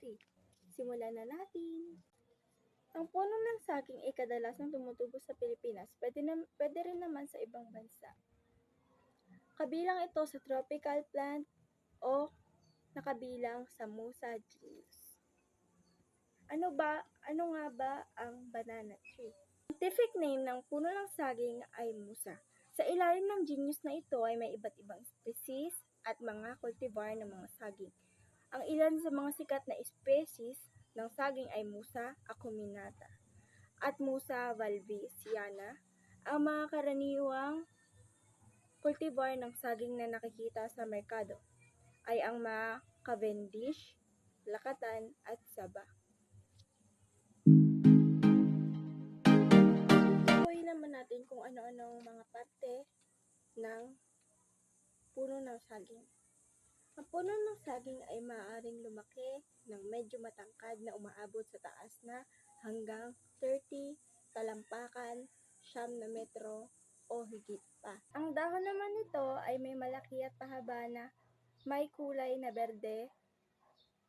3. Simulan na natin! Ang puno ng saging ay kadalasang tumutubo sa Pilipinas, pwede rin naman sa ibang bansa. Kabilang ito sa tropical plant o nakabilang sa Musa genus. Ano nga ba ang banana tree? Scientific name ng puno ng saging ay Musa. Sa ilalim ng genus na ito ay may iba't ibang species at mga cultivar ng mga saging. Ang ilan sa mga sikat na species ng saging ay Musa acuminata at Musa valvisiana. Ang mga karaniwang cultivar ng saging na nakikita sa merkado ay ang mga Cavendish, Lakatan at Saba. Tukuyin naman natin kung ano-ano ang mga parte ng puno ng saging. Ang puno ng saging ay maaaring lumaki ng medyo matangkad na umaabot sa taas na hanggang 30 talampakan, 9 na metro o higit pa. Ang dahon naman nito ay may malaki at pahaba na may kulay na berde.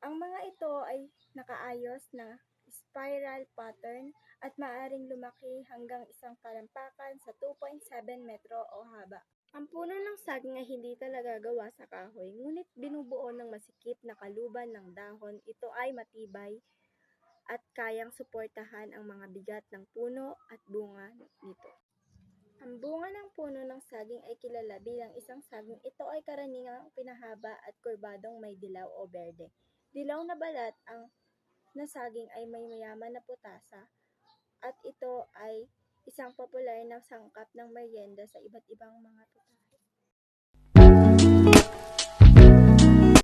Ang mga ito ay nakaayos na spiral pattern at maaaring lumaki hanggang isang talampakan sa 2.7 metro o haba. Ang puno ng saging ay hindi talaga gawa sa kahoy, ngunit binubuo ng masikip na kaluban ng dahon. Ito ay matibay at kayang suportahan ang mga bigat ng puno at bunga nito. Ang bunga ng puno ng saging ay kilala bilang isang saging. Ito ay karaniwang pinahaba at kurbadong may dilaw o berde. Dilaw na balat ang na saging ay may mayaman na putasa at ito ay isang popular na sangkap ng merienda sa iba't ibang mga putahe.